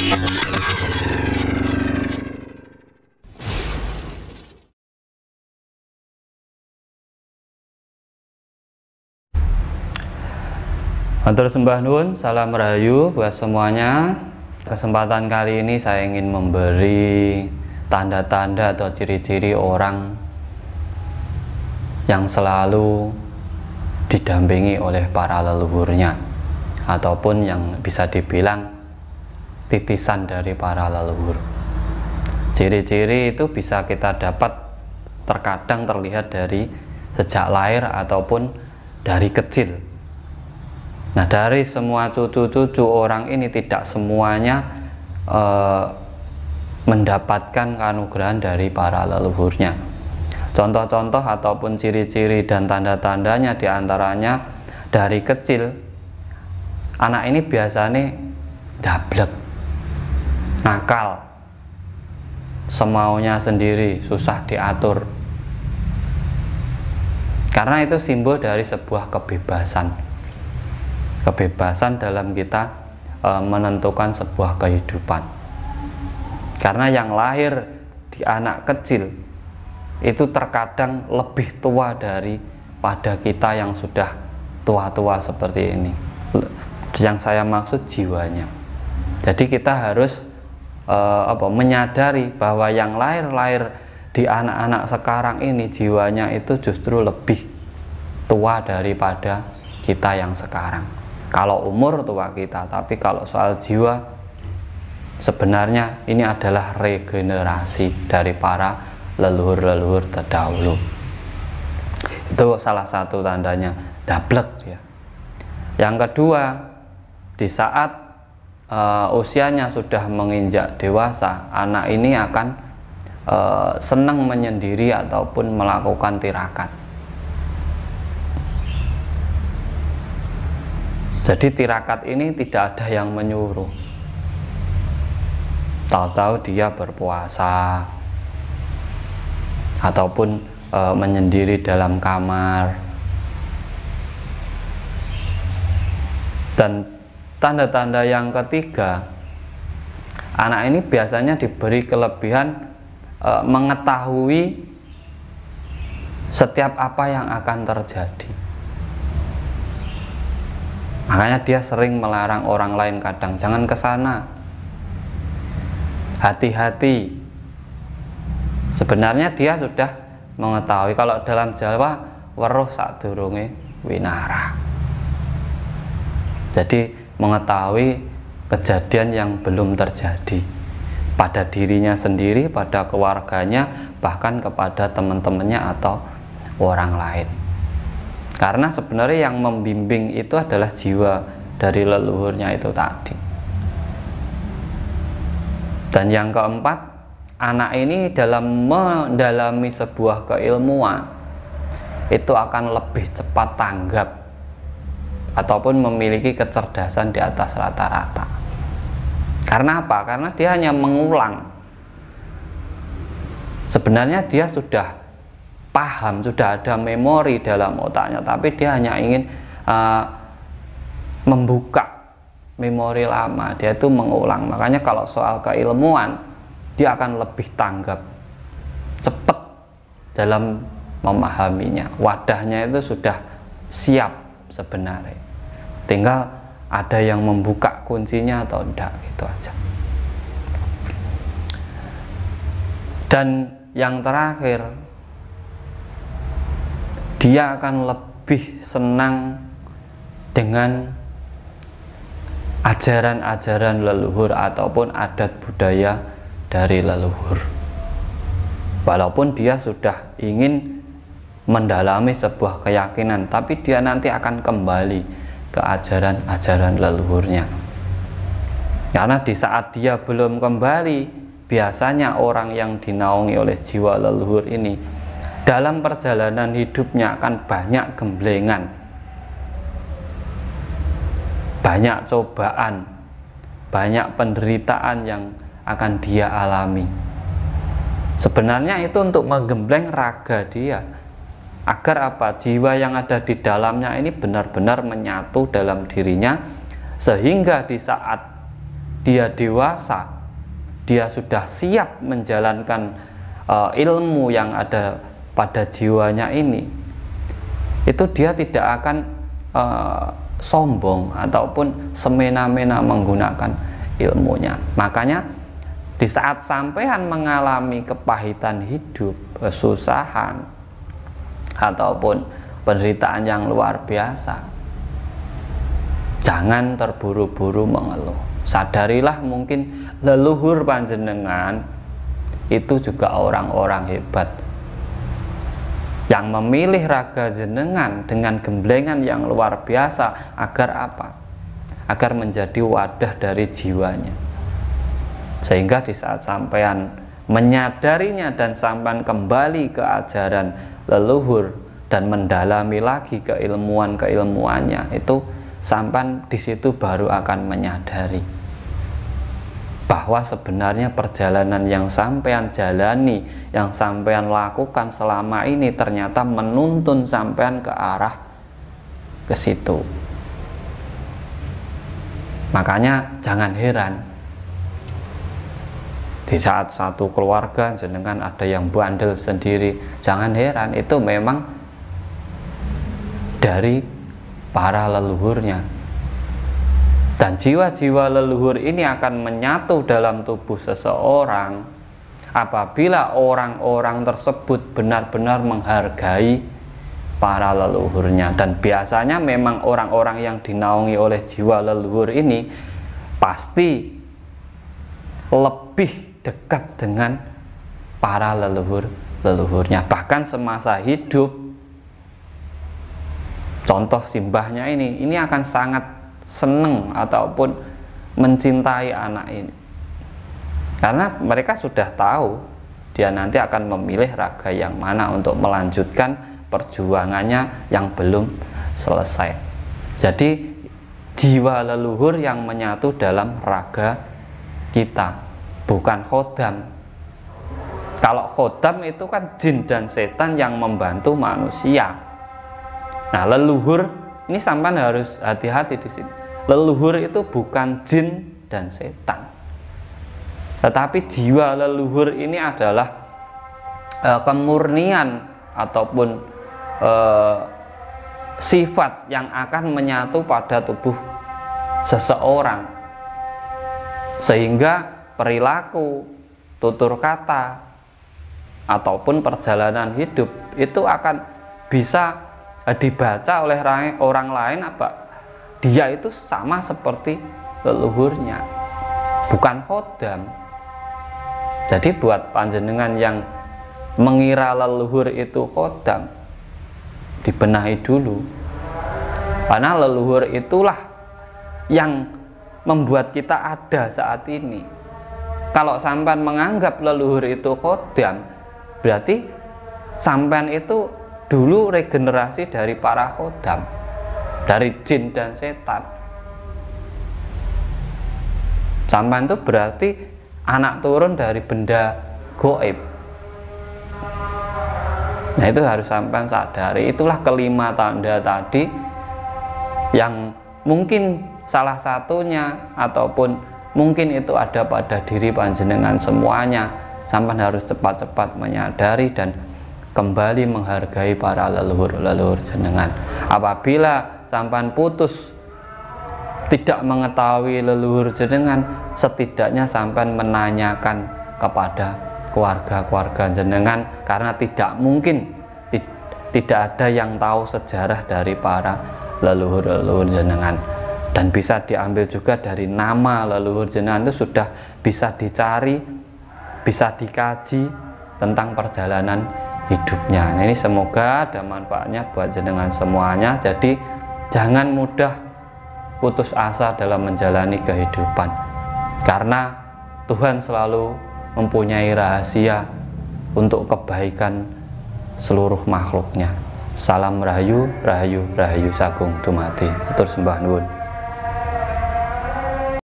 Matur sembah nuwun, salam rahayu buat semuanya. Kesempatan kali ini saya ingin memberi tanda-tanda atau ciri-ciri orang yang selalu didampingi oleh para leluhurnya, ataupun yang bisa dibilang titisan dari para leluhur. Ciri-ciri itu bisa kita dapat terkadang terlihat dari sejak lahir ataupun dari kecil. Nah, dari semua cucu-cucu orang ini tidak semuanya mendapatkan kanugrahan dari para leluhurnya. Contoh-contoh ataupun ciri-ciri dan tanda-tandanya diantaranya dari kecil anak ini biasanya dablek, nakal, semaunya sendiri, susah diatur. Karena itu simbol dari sebuah kebebasan dalam kita menentukan sebuah kehidupan. Karena yang lahir di anak kecil itu terkadang lebih tua daripada kita yang sudah tua-tua seperti ini. Yang saya maksud jiwanya. Jadi kita harus menyadari bahwa yang lahir di anak-anak sekarang ini jiwanya itu justru lebih tua daripada kita yang sekarang. Kalau umur tua kita, tapi kalau soal jiwa sebenarnya ini adalah regenerasi dari para leluhur-leluhur terdahulu. Itu salah satu tandanya dablek ya. Yang kedua, di saat usianya sudah menginjak dewasa, anak ini akan senang menyendiri ataupun melakukan tirakat. Jadi tirakat ini tidak ada yang menyuruh. Tahu-tahu dia berpuasa ataupun menyendiri dalam kamar. Dan tanda-tanda yang ketiga, anak ini biasanya diberi kelebihan mengetahui setiap apa yang akan terjadi. Makanya dia sering melarang orang lain kadang, jangan ke sana, hati-hati. Sebenarnya dia sudah mengetahui, kalau dalam Jawa weruh sadurunge winarah. Jadi mengetahui kejadian yang belum terjadi pada dirinya sendiri, pada keluarganya, bahkan kepada teman-temannya atau orang lain. Karena sebenarnya yang membimbing itu adalah jiwa dari leluhurnya itu tadi. Dan yang keempat, anak ini dalam mendalami sebuah keilmuan itu akan lebih cepat tanggap ataupun memiliki kecerdasan di atas rata-rata. Karena apa? Karena dia hanya mengulang. Sebenarnya dia sudah paham, sudah ada memori dalam otaknya, tapi dia hanya ingin membuka memori lama. Dia itu mengulang. Makanya kalau soal keilmuan, dia akan lebih tanggap, cepat dalam memahaminya. Wadahnya itu sudah siap sebenarnya, tinggal ada yang membuka kuncinya atau enggak, gitu aja. Dan yang terakhir, dia akan lebih senang dengan ajaran-ajaran leluhur ataupun adat budaya dari leluhur. Walaupun dia sudah ingin mendalami sebuah keyakinan, tapi dia nanti akan kembali ke ajaran-ajaran leluhurnya. Karena di saat dia belum kembali, biasanya orang yang dinaungi oleh jiwa leluhur ini dalam perjalanan hidupnya akan banyak gemblengan, banyak cobaan, banyak penderitaan yang akan dia alami. Sebenarnya itu untuk menggembleng raga dia, agar apa? Jiwa yang ada di dalamnya ini benar-benar menyatu dalam dirinya, sehingga di saat dia dewasa, dia sudah siap menjalankan ilmu yang ada pada jiwanya ini, itu dia tidak akan sombong ataupun semena-mena menggunakan ilmunya. Makanya di saat sampean mengalami kepahitan hidup, kesusahan, ataupun penderitaan yang luar biasa, jangan terburu-buru mengeluh. Sadarilah mungkin leluhur panjenengan itu juga orang-orang hebat yang memilih raga jenengan dengan gemblengan yang luar biasa. Agar apa? Agar menjadi wadah dari jiwanya, sehingga di saat sampean menyadarinya dan sampean kembali ke ajaran leluhur dan mendalami lagi keilmuannya, itu sampean di situ baru akan menyadari bahwa sebenarnya perjalanan yang sampean jalani, yang sampean lakukan selama ini ternyata menuntun sampean ke arah ke situ. Makanya jangan heran di saat satu keluarga jenengan ada yang bandel sendiri, jangan heran, itu memang dari para leluhurnya. Dan jiwa-jiwa leluhur ini akan menyatu dalam tubuh seseorang apabila orang-orang tersebut benar-benar menghargai para leluhurnya. Dan biasanya memang orang-orang yang dinaungi oleh jiwa leluhur ini pasti lebih dekat dengan para leluhurnya. Bahkan semasa hidup, contoh simbahnya ini akan sangat senang ataupun mencintai anak ini, karena mereka sudah tahu dia nanti akan memilih raga yang mana untuk melanjutkan perjuangannya yang belum selesai. Jadi jiwa leluhur yang menyatu dalam raga kita, bukan khodam. Kalau khodam itu kan jin dan setan yang membantu manusia. Nah, leluhur ini sampai harus hati-hati di sini. Leluhur itu bukan jin dan setan, tetapi jiwa leluhur ini adalah kemurnian ataupun sifat yang akan menyatu pada tubuh seseorang, sehingga perilaku, tutur kata, ataupun perjalanan hidup itu akan bisa dibaca oleh orang lain dia itu sama seperti leluhurnya, bukan khodam. Jadi buat panjenengan yang mengira leluhur itu khodam, dibenahi dulu, karena leluhur itulah yang membuat kita ada saat ini. Kalau sampean menganggap leluhur itu khodam, berarti sampean itu dulu regenerasi dari para khodam, dari jin dan setan. Sampean itu berarti anak turun dari benda goib. Nah, itu harus sampean sadari. Itulah kelima tanda tadi yang mungkin salah satunya ataupun mungkin itu ada pada diri panjenengan semuanya. Sampean harus cepat-cepat menyadari dan kembali menghargai para leluhur jenengan. Apabila sampean putus tidak mengetahui leluhur jenengan, setidaknya sampean menanyakan kepada keluarga-keluarga jenengan, karena tidak mungkin tidak ada yang tahu sejarah dari para leluhur jenengan. Dan bisa diambil juga dari nama leluhur jenengan, itu sudah bisa dicari, bisa dikaji tentang perjalanan hidupnya. Nah, ini semoga ada manfaatnya buat jenengan semuanya. Jadi jangan mudah putus asa dalam menjalani kehidupan, karena Tuhan selalu mempunyai rahasia untuk kebaikan seluruh makhluknya. Salam rahayu, rahayu, rahayu sagung dumadi. Atur sembah nuwun.